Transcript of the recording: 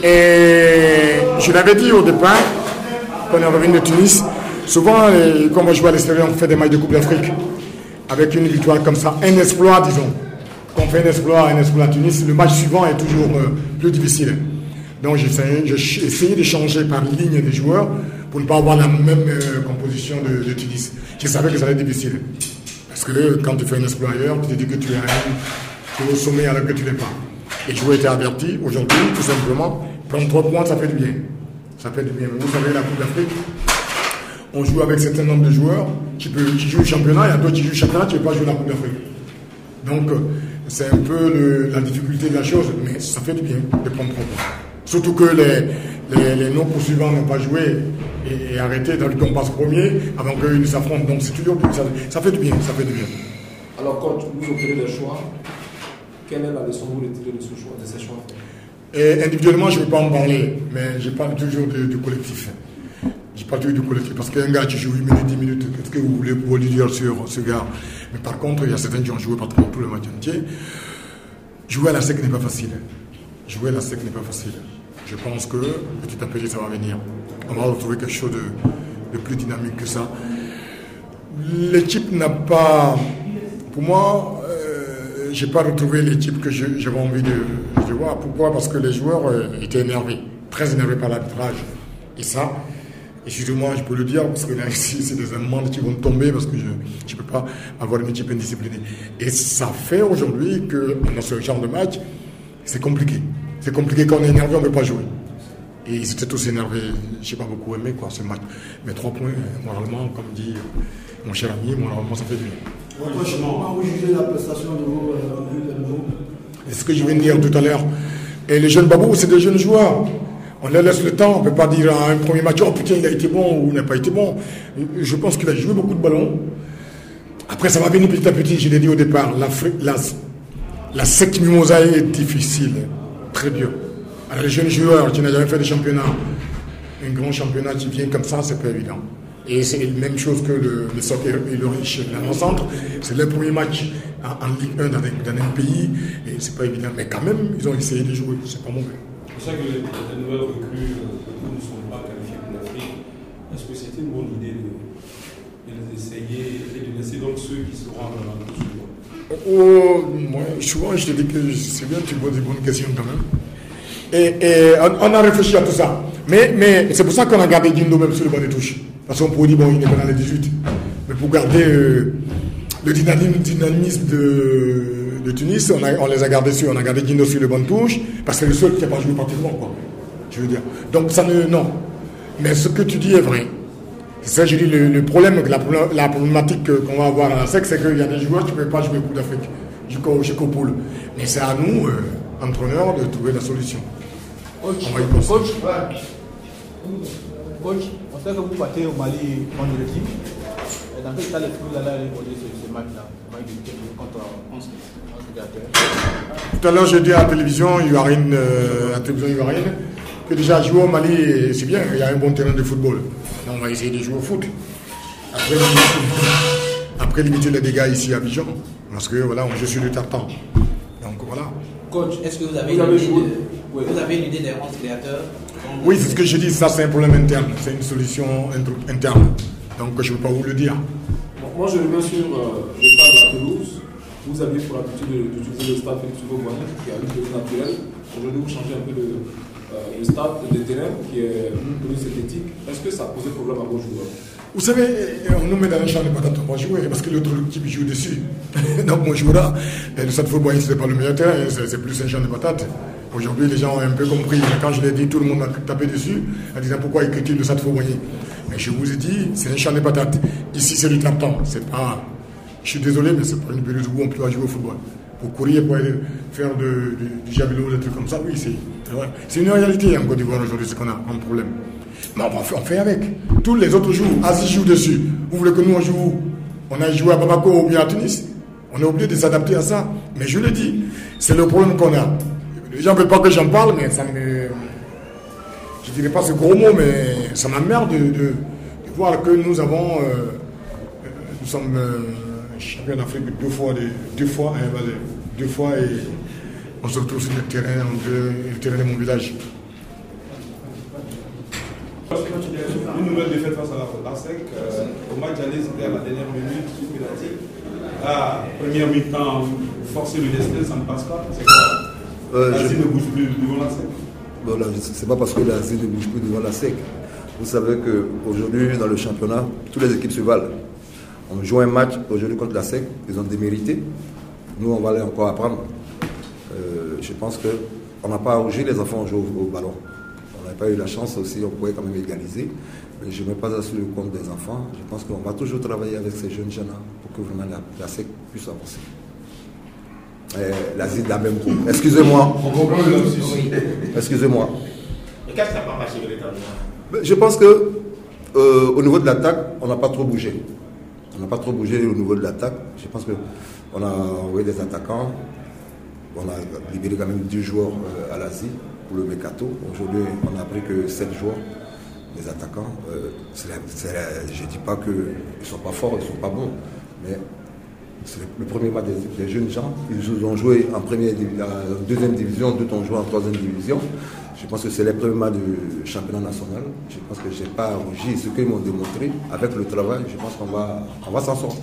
Et je l'avais dit au départ, quand on est revenu de Tunis, souvent, quand on joue à l'extérieur, on fait des matchs de Coupe d'Afrique. Avec une victoire comme ça, un exploit, disons. Quand on fait un exploit à Tunis, le match suivant est toujours plus difficile. Donc j'ai essayé de changer par ligne des joueurs pour ne pas avoir la même composition de Tunis. Je savais que ça allait être difficile. Parce que quand tu fais un exploit ailleurs, tu te dis que tu es au sommet alors que tu ne l'es pas. Et je vous ai été averti aujourd'hui, tout simplement, prendre 3 points, ça fait du bien. Ça fait du bien. Vous savez, la Coupe d'Afrique, on joue avec un certain nombre de joueurs qui jouent le championnat, il y a d'autres qui jouent le championnat, tu ne veux pas jouer la Coupe d'Afrique. Donc, c'est un peu la difficulté de la chose, mais ça fait du bien de prendre 3 points. Surtout que les non-poursuivants n'ont pas joué et arrêté, dans qu'on passe premier, avant qu'ils ne s'affrontent. Donc, c'est toujours ça fait du bien, ça fait du bien. Alors, coach, vous opérez le choix. Quelle est la leçon que vous retirez de ces choix? Et individuellement, je ne vais pas en parler, mais je parle toujours du collectif. Je parle toujours du collectif, parce qu'un gars qui joue 8 minutes, 10 minutes, qu'est-ce que vous voulez pour lui dire sur ce gars? Mais par contre, il y a certains qui ont joué pratiquement tout le match entier. Jouer à la SEC n'est pas facile. Jouer à la SEC n'est pas facile. Je pense que petit à petit, ça va venir. On va retrouver quelque chose de plus dynamique que ça. L'équipe n'a pas... Pour moi, je n'ai pas retrouvé l'équipe que j'avais envie de voir. Pourquoi? Parce que les joueurs étaient énervés, très énervés par l'arbitrage. Et ça, excusez-moi, je peux le dire, parce que là, ici, c'est des amendes qui vont tomber, parce que je ne peux pas avoir une équipe indisciplinée. Et ça fait aujourd'hui que dans ce genre de match, c'est compliqué. C'est compliqué quand on est énervé, on ne peut pas jouer. Et ils étaient tous énervés. Je n'ai pas beaucoup aimé ce match. Mais 3 points, moralement, comme dit mon cher ami, moralement, ça fait du bien. Comment vous jugez la prestation de vos C'est ce que je viens de dire tout à l'heure. Et les jeunes babous, c'est des jeunes joueurs. On leur laisse le temps. On ne peut pas dire à un premier match, oh putain, il a été bon ou il n'a pas été bon. Je pense qu'il a joué beaucoup de ballons. Après, ça va venir petit à petit. Je l'ai dit au départ. La SEC Mimosa est difficile. Très dur. Alors, les jeunes joueurs qui n'ont jamais fait de championnat, un grand championnat qui vient comme ça, c'est pas évident. Et c'est la même chose que le soccer et le riche dans le centre. C'est le premier match en Ligue 1 dans un pays. Et c'est pas évident. Mais quand même, ils ont essayé de jouer. C'est pas mauvais. C'est pour ça que les nouvelles recrues ne sont pas qualifiées pour l'Afrique. Est-ce que c'était une bonne idée de les essayer et de laisser donc ceux qui seront dans la moi, souvent, je te dis que c'est bien, tu poses des bonnes questions quand même. Et on a réfléchi à tout ça. Mais c'est pour ça qu'on a gardé Dindo même sur le banc de touche. Parce qu'on pourrait dire, bon, il n'est pas dans les 18. Mais pour garder le dynamisme de Tunis, on les a gardés sur. On a gardé Dindo sur le banc de touche, parce que c'est le seul qui n'a pas joué pratiquement, quoi. Je veux dire. Donc, non. Mais ce que tu dis est vrai. C'est ça, je dis, le problème, la problématique qu'on va avoir à la SEC, c'est qu'il y a des joueurs qui ne peuvent pas jouer Coupe d'Afrique jusqu'au poule. Mais c'est à nous, entraîneurs, de trouver la solution. Coach, on sait que vous partez au Mali contre l'équipe. Dans quel cas les flux là regarder ce match-là contre 11 spectateurs? Tout à l'heure, j'ai dit à la télévision ivoirienne, que déjà jouer au Mali, c'est bien, il y a un bon terrain de football. Donc on va essayer de jouer au foot. Après limiter les dégâts ici à Abidjan, parce que voilà, on joue sur le tartan. Donc voilà. Coach, est-ce que vous avez une idée des 11 créateurs? Oui, c'est ce que je dis, ça c'est un problème interne, c'est une solution interne. Donc je ne peux pas vous le dire. Bon, moi je reviens sur l'état de la pelouse. Vous avez pour l'habitude d'utiliser le stade Félix Houphouët-Boigny, qui a une pelouse naturelle. Aujourd'hui vous changez un peu le stade de terrain, qui est une pelouse synthétique. Est-ce que ça pose problème à vos joueurs? Vous savez, on nous met dans un champ de patates, on va jouer, parce que l'autre équipe joue dessus. Donc on jouera. Le stade Houphouët-Boigny, ce n'est pas le meilleur terrain, c'est plus un champ de patates. Aujourd'hui, les gens ont un peu compris. Quand je l'ai dit, tout le monde a tapé dessus en disant pourquoi ils critiquent le stade Houphouët-Boigny. Mais je vous ai dit, c'est un champ de patates. Ici, c'est du tartan. C'est pas... Je suis désolé, mais c'est pas une pelouse où on peut jouer au football. Pour courir, pour aller faire du javelot, des trucs comme ça, oui, c'est une réalité en Côte d'Ivoire aujourd'hui, c'est qu'on a un problème. Mais on fait avec. Tous les autres jouent. Asie joue dessus. Vous voulez que nous, on joue où? On a joué à Bamako ou bien à Tunis. On est obligé de s'adapter à ça. Mais je le dis, c'est le problème qu'on a. Les gens ne veulent pas que j'en parle, mais ça me... Je ne dirais pas ce gros mot, mais ça m'emmerde de voir que nous sommes champions d'Afrique deux fois à Invalais. 2 fois et on se retrouve sur le terrain de mon village. Une nouvelle défaite face à la SEC. Au match aller, c'était à la dernière minute, pénalty. À première mi-temps, forcer le destin, ça ne passe pas. C'est quoi l'Asie ne bouge plus devant la SEC. Bon, c'est pas parce que l'Asie ne bouge plus devant la SEC. Vous savez qu'aujourd'hui, dans le championnat, toutes les équipes se valent. On joue un match aujourd'hui contre la SEC, ils ont démérité. Nous, on va aller encore apprendre. Je pense qu'on n'a pas arrangé, les enfants ont joué au ballon. On n'a pas eu la chance aussi, on pouvait quand même égaliser. Mais je ne mets pas ça sur le compte des enfants. Je pense qu'on va toujours travailler avec ces jeunes gens pour que vraiment la SEC puisse avancer. L'Asie de la même groupe. Excusez-moi. Excusez-moi. Mais qu'est-ce qui n'a pas marché véritablement? Je pense qu'au niveau de l'attaque, on n'a pas trop bougé. On n'a pas trop bougé au niveau de l'attaque. Je pense qu'on a envoyé des attaquants. On a libéré quand même 2 joueurs à l'Asie pour le Mercato. Aujourd'hui, on a appris que 7 joueurs, les attaquants. Je ne dis pas qu'ils ne sont pas forts, ils ne sont pas bons. Mais c'est le premier match des jeunes gens. Ils ont joué en deuxième division, d'autres ont joué en 3e division. Je pense que c'est les premiers matchs du championnat national. Je pense que je n'ai pas rougi ce qu'ils m'ont démontré. Avec le travail, je pense qu'on va s'en sortir.